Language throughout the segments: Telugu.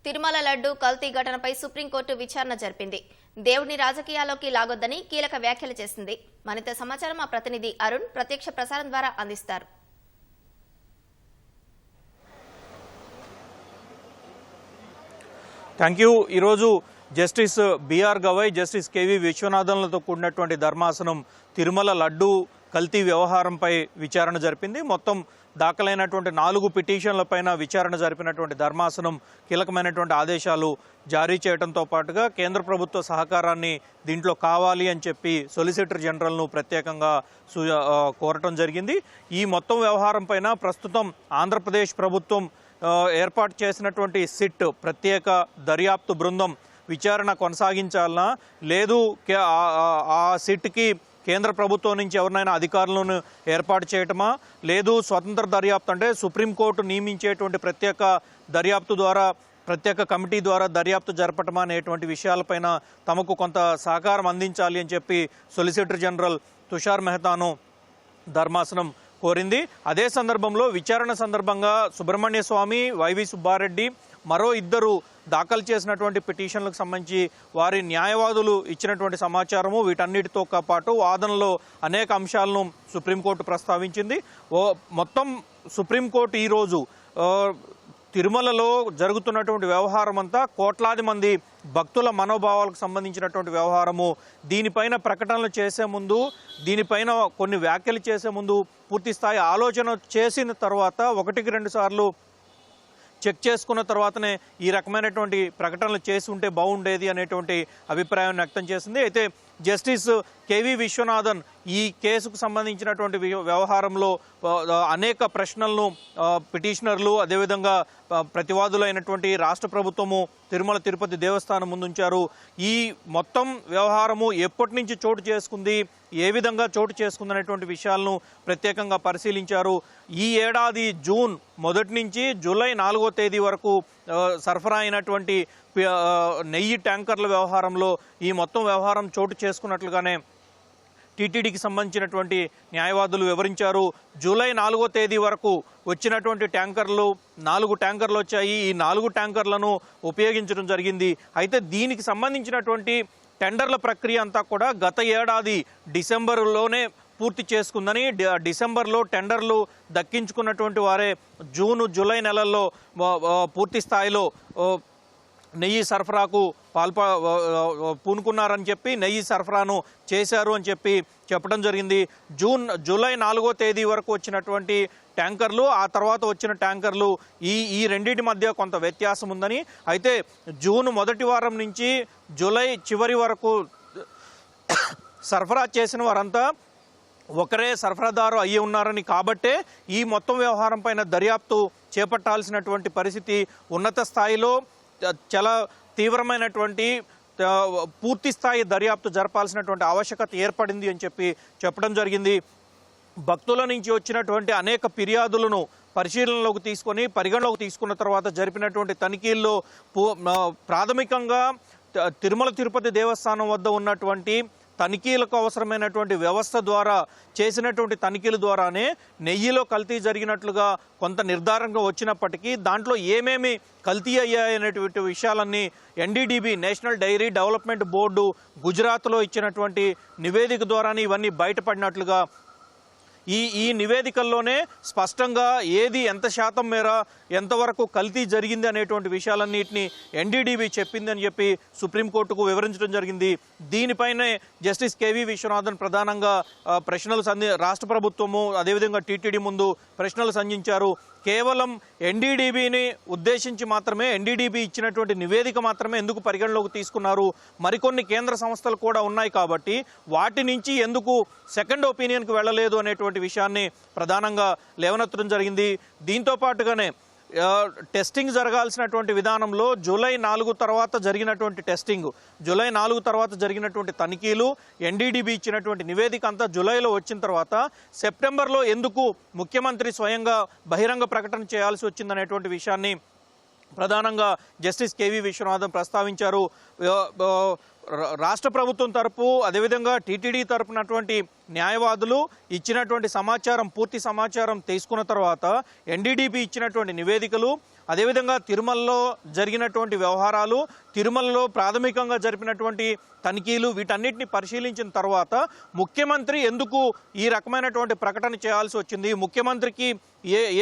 తిరుమల లడ్డు కల్తీ ఘటనపై సుప్రీంకోర్టు విచారణ జరిపింది. దేవుడిని రాజకీయాల్లోకి లాగొద్దని కీలక వ్యాఖ్యలు చేసింది. మరింత సమాచారం మా ప్రతినిధి అరుణ్ ప్రత్యక్ష ప్రసారం ద్వారా అందిస్తారు. Thank you. ఈరోజు justice BR Gavai, justice KV విశ్వనాథన్లతో కూడినటువంటి ధర్మాసనం తిరుమల లడ్డు కల్తీ వ్యవహారంపై విచారణ జరిపింది. మొత్తం దాఖలైనటువంటి 4 పిటిషన్లపైన విచారణ జరిపినటువంటి ధర్మాసనం కీలకమైనటువంటి ఆదేశాలు జారీ చేయడంతో పాటుగా కేంద్ర ప్రభుత్వ సహకారాన్ని దీంట్లో కావాలి అని చెప్పి సొలిసిటర్ జనరల్ను ప్రత్యేకంగా కోరటం జరిగింది. ఈ మొత్తం వ్యవహారం పైన ప్రస్తుతం ఆంధ్రప్రదేశ్ ప్రభుత్వం ఏర్పాటు చేసినటువంటి సిట్ ప్రత్యేక దర్యాప్తు బృందం విచారణ కొనసాగించాలనా, లేదు ఆ సిట్కి కేంద్ర ప్రభుత్వం నుంచి ఎవరినైనా అధికారులను ఏర్పాటు చేయటమా, లేదు స్వతంత్ర దర్యాప్తు అంటే సుప్రీంకోర్టు నియమించేటువంటి ప్రత్యేక దర్యాప్తు ద్వారా ప్రత్యేక కమిటీ ద్వారా దర్యాప్తు జరపటమా అనేటువంటి విషయాలపైన తమకు కొంత సహకారం అందించాలి అని చెప్పి సొలిసిటర్ జనరల్ తుషార్ మెహతాను ధర్మాసనం కోరింది. అదే సందర్భంలో విచారణ సందర్భంగా సుబ్రహ్మణ్య స్వామి, వైవి సుబ్బారెడ్డి మరో 2 దాఖలు చేసినటువంటి పిటిషన్లకు సంబంధించి వారి న్యాయవాదులు ఇచ్చినటువంటి సమాచారము, వీటన్నిటితో పాటు వాదనలో అనేక అంశాలను సుప్రీంకోర్టు ప్రస్తావించింది. మొత్తం సుప్రీంకోర్టు ఈరోజు తిరుమలలో జరుగుతున్నటువంటి వ్యవహారం అంతా కోట్లాది మంది భక్తుల మనోభావాలకు సంబంధించినటువంటి వ్యవహారము. దీనిపైన ప్రకటనలు చేసే ముందు, దీనిపైన కొన్ని వ్యాఖ్యలు చేసే ముందు పూర్తి స్థాయి ఆలోచన చేసిన తర్వాత 1-2 సార్లు చెక్ చేసుకున్న తర్వాతనే ఈ రకమైనటువంటి ప్రకటనలు చేసి ఉంటే బాగుండేది అనేటువంటి అభిప్రాయం వ్యక్తం చేసింది. అయితే జస్టిస్ కేవి విశ్వనాథన్ ఈ కేసుకు సంబంధించినటువంటి వ్యవహారంలో అనేక ప్రశ్నలను పిటిషనర్లు అదేవిధంగా ప్రతివాదులైనటువంటి రాష్ట్ర ప్రభుత్వము తిరుమల తిరుపతి దేవస్థానం ముందుంచారు. ఈ మొత్తం వ్యవహారము ఎప్పటి నుంచి చోటు చేసుకుంది, ఏ విధంగా చోటు చేసుకుంది అనేటువంటి విషయాలను ప్రత్యేకంగా పరిశీలించారు. ఈ ఏడాది జూన్ 1 నుంచి జూలై 4వ తేదీ వరకు సరఫరా అయినటువంటి నెయ్యి ట్యాంకర్ల వ్యవహారంలో ఈ మొత్తం వ్యవహారం చోటు చేసుకున్నట్లుగానే టీటీడీకి సంబంధించినటువంటి న్యాయవాదులు వివరించారు. జూలై 4వ తేదీ వరకు వచ్చినటువంటి ట్యాంకర్లు 4 ట్యాంకర్లు వచ్చాయి. ఈ 4 ట్యాంకర్లను ఉపయోగించడం జరిగింది. అయితే దీనికి సంబంధించినటువంటి టెండర్ల ప్రక్రియ అంతా కూడా గత ఏడాది డిసెంబర్లోనే పూర్తి చేసుకుందని, డిసెంబర్లో టెండర్లు దక్కించుకున్నటువంటి వారే జూన్ జూలై నెలల్లో పూర్తి స్థాయిలో నెయ్యి సరఫరాకు పూనుకున్నారని చెప్పి నెయ్యి సరఫరాను చేశారు అని చెప్పి చెప్పడం జరిగింది. జూలై 4వ తేదీ వరకు వచ్చినటువంటి ట్యాంకర్లు, ఆ తర్వాత వచ్చిన ట్యాంకర్లు ఈ రెండింటి మధ్య కొంత వ్యత్యాసం ఉందని, అయితే జూన్ మొదటి వారం నుంచి జూలై చివరి వరకు సరఫరా చేసిన వారంతా ఒకరే సరఫరాదారు అయ్యి ఉన్నారని, కాబట్టే ఈ మొత్తం వ్యవహారం పైన దర్యాప్తు చేపట్టాల్సినటువంటి పరిస్థితి ఉన్నత స్థాయిలో చాలా తీవ్రమైనటువంటి పూర్తి స్థాయి దర్యాప్తు జరపాల్సినటువంటి ఆవశ్యకత ఏర్పడింది అని చెప్పి చెప్పడం జరిగింది. భక్తుల నుంచి వచ్చినటువంటి అనేక ఫిర్యాదులను పరిశీలనలోకి తీసుకొని పరిగణలోకి తీసుకున్న తర్వాత జరిపినటువంటి తనిఖీల్లో ప్రాథమికంగా తిరుమల తిరుపతి దేవస్థానం వద్ద ఉన్నటువంటి తనిఖీలకు అవసరమైనటువంటి వ్యవస్థ ద్వారా చేసినటువంటి తనిఖీల ద్వారానే నెయ్యిలో కల్తీ జరిగినట్లుగా కొంత నిర్ధారణగా వచ్చినప్పటికీ దాంట్లో ఏమేమి కల్తీ అయ్యాయనేటువంటి విషయాలన్నీ NDDB national dairy development board గుజరాత్లో ఇచ్చినటువంటి నివేదిక ద్వారానే ఇవన్నీ బయటపడినట్లుగా ఈ నివేదికల్లోనే స్పష్టంగా ఏది ఎంత శాతం మేర ఎంతవరకు కల్తీ జరిగింది అనేటువంటి విషయాలన్నింటినీ ఎన్డీడీబీ చెప్పిందని చెప్పి సుప్రీంకోర్టుకు వివరించడం జరిగింది. దీనిపైనే జస్టిస్ కేవి విశ్వనాథన్ ప్రధానంగా ప్రశ్నలు రాష్ట్ర ప్రభుత్వము అదేవిధంగా టీటీడీ ముందు ప్రశ్నలు సంధించారు. కేవలం ఎన్డీడీబీని ఉద్దేశించి మాత్రమే, ఎన్డీడీబీ ఇచ్చినటువంటి నివేదిక మాత్రమే ఎందుకు పరిగణలోకి తీసుకున్నారు, మరికొన్ని కేంద్ర సంస్థలు కూడా ఉన్నాయి కాబట్టి వాటి నుంచి ఎందుకు సెకండ్ ఒపీనియన్కి వెళ్ళలేదు అనేటువంటి విషయాన్ని ప్రధానంగా లేవనెత్తడం జరిగింది. దీంతో పాటుగానే టెస్టింగ్ జరగాల్సినటువంటి విధానంలో జూలై 4 తర్వాత జరిగినటువంటి టెస్టింగ్, జూలై 4 తర్వాత జరిగినటువంటి తనిఖీలు, ఎన్డీడీబీ ఇచ్చినటువంటి నివేదిక అంతా జూలైలో వచ్చిన తర్వాత సెప్టెంబర్లో ఎందుకు ముఖ్యమంత్రి స్వయంగా బహిరంగ ప్రకటన చేయాల్సి వచ్చిందనేటువంటి విషయాన్ని ప్రధానంగా జస్టిస్ కేవి విశ్వనాథన్ ప్రస్తావించారు. రాష్ట్ర ప్రభుత్వం తరపు అదేవిధంగా టీటీడీ తరపునటువంటి న్యాయవాదులు ఇచ్చినటువంటి సమాచారం పూర్తి సమాచారం తీసుకున్న తర్వాత ఎన్డీడీబీ ఇచ్చినటువంటి నివేదికలు అదేవిధంగా తిరుమలలో జరిగినటువంటి వ్యవహారాలు, తిరుమలలో ప్రాథమికంగా జరిపినటువంటి తనిఖీలు వీటన్నిటిని పరిశీలించిన తర్వాత ముఖ్యమంత్రి ఎందుకు ఈ రకమైనటువంటి ప్రకటన చేయాల్సి వచ్చింది, ముఖ్యమంత్రికి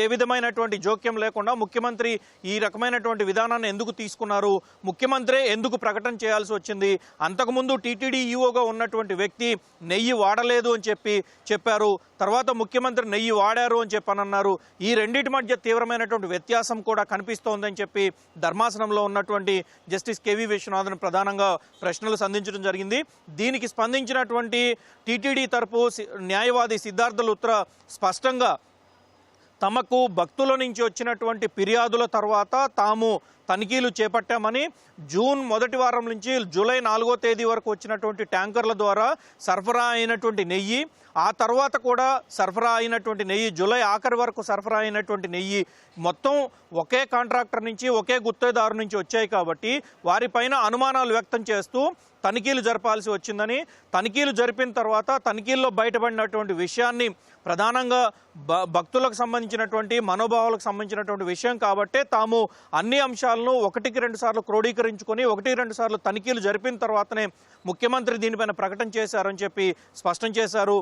ఏ విధమైనటువంటి జోక్యం లేకుండా ముఖ్యమంత్రి ఈ రకమైనటువంటి విధానాన్ని ఎందుకు తీసుకున్నారు, ముఖ్యమంత్రి ఎందుకు ప్రకటన చేయాల్సి వచ్చింది, అంతకుముందు టీటీడీ ఈఓగా ఉన్నటువంటి వ్యక్తి నెయ్యి వాడలేదు అని చెప్పారు, తర్వాత ముఖ్యమంత్రి నెయ్యి వాడారు అని చెప్పనన్నారు. ఈ రెండింటి మధ్య తీవ్రమైనటువంటి వ్యత్యాసం కూడా కనిపిస్తోందని చెప్పి ధర్మాసనంలో ఉన్నటువంటి జస్టిస్ కేవీ విశ్వనాథన్ ప్రధానంగా ప్రశ్నలు సంధించడం జరిగింది. దీనికి స్పందించినటువంటి టీటీడీ తరపు న్యాయవాది సిద్ధార్థ లుత్రా స్పష్టంగా తమకు భక్తుల నుంచి వచ్చినటువంటి ఫిర్యాదుల తర్వాత తాము తనిఖీలు చేపట్టామని, జూన్ మొదటి వారం నుంచి జూలై 4వ తేదీ వరకు వచ్చినటువంటి ట్యాంకర్ల ద్వారా సరఫరా అయినటువంటి నెయ్యి, ఆ తర్వాత కూడా సరఫరా అయినటువంటి నెయ్యి, జూలై ఆఖరి వరకు సరఫరా అయినటువంటి నెయ్యి మొత్తం ఒకే కాంట్రాక్టర్ నుంచి, ఒకే గుత్తేదారు నుంచి వచ్చాయి కాబట్టి వారిపైన అనుమానాలు వ్యక్తం చేస్తూ తనిఖీలు జరపాల్సి వచ్చిందని, తనిఖీలు జరిపిన తర్వాత తనిఖీల్లో బయటపడినటువంటి విషయాన్ని ప్రధానంగా భక్తులకు సంబంధించినటువంటి మనోభావాలకు సంబంధించినటువంటి విషయం కాబట్టే తాము అన్ని అంశాలను 1-2 సార్లు క్రోడీకరించుకొని 1-2 సార్లు తనిఖీలు జరిపిన తర్వాతనే ముఖ్యమంత్రి దీనిపైన ప్రకటన చేశారని చెప్పి స్పష్టం చేశారు.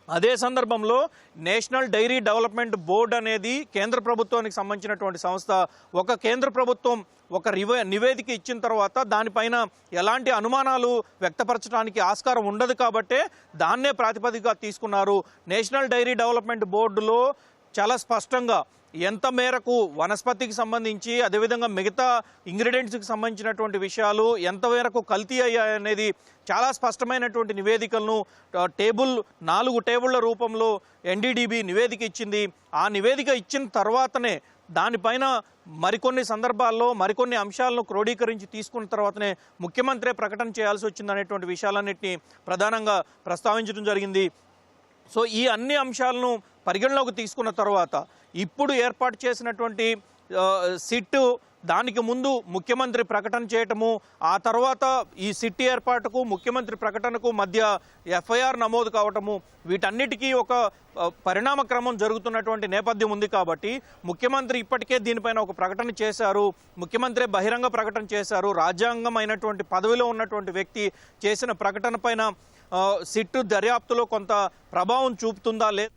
అదే సందర్భంలో నేషనల్ డైరీ డెవలప్మెంట్ బోర్డు అనేది కేంద్ర ప్రభుత్వానికి సంబంధించినటువంటి సంస్థ. ఒక కేంద్ర ప్రభుత్వం ఒక నివేదిక ఇచ్చిన తర్వాత దానిపైన ఎలాంటి అనుమానాలు వ్యక్తపరచడానికి ఆస్కారం ఉండదు కాబట్టే దాన్నే ప్రాతిపదికగా తీసుకున్నారు. నేషనల్ డైరీ డెవలప్మెంట్ బోర్డులో చాలా స్పష్టంగా ఎంత మేరకు వనస్పతికి సంబంధించి, అదేవిధంగా మిగతా ఇంగ్రీడియంట్స్కి సంబంధించినటువంటి విషయాలు ఎంత మేరకు కల్తీ అయ్యాయనేది చాలా స్పష్టమైనటువంటి నివేదికలను 4 టేబుళ్ల రూపంలో ఎన్డీడీబీ నివేదిక ఇచ్చింది. ఆ నివేదిక ఇచ్చిన తర్వాతనే దానిపైన మరికొన్ని సందర్భాల్లో మరికొన్ని అంశాలను క్రోడీకరించి తీసుకున్న తర్వాతనే ముఖ్యమంత్రి ప్రకటన చేయాల్సి వచ్చిందనేటువంటి విషయాలన్నింటినీ ప్రధానంగా ప్రస్తావించడం జరిగింది. సో ఈ అన్ని అంశాలను పరిగణలోకి తీసుకున్న తర్వాత ఇప్పుడు ఏర్పాటు చేసినటువంటి సిట్, దానికి ముందు ముఖ్యమంత్రి ప్రకటన చేయటము, ఆ తర్వాత ఈ సిట్ ఏర్పాటుకు ముఖ్యమంత్రి ప్రకటనకు మధ్య ఎఫ్ఐఆర్ నమోదు కావటము, వీటన్నిటికీ ఒక పరిణామ క్రమం జరుగుతున్నటువంటి నేపథ్యం ఉంది కాబట్టి ముఖ్యమంత్రి ఇప్పటికే దీనిపైన ఒక ప్రకటన చేశారు. ముఖ్యమంత్రి బహిరంగ ప్రకటన చేశారు. రాజ్యాంగం అయినటువంటి పదవిలో ఉన్నటువంటి వ్యక్తి చేసిన ప్రకటన పైన సిట్ దర్యాప్తులో కొంత ప్రభావం చూపుతుందా లేదా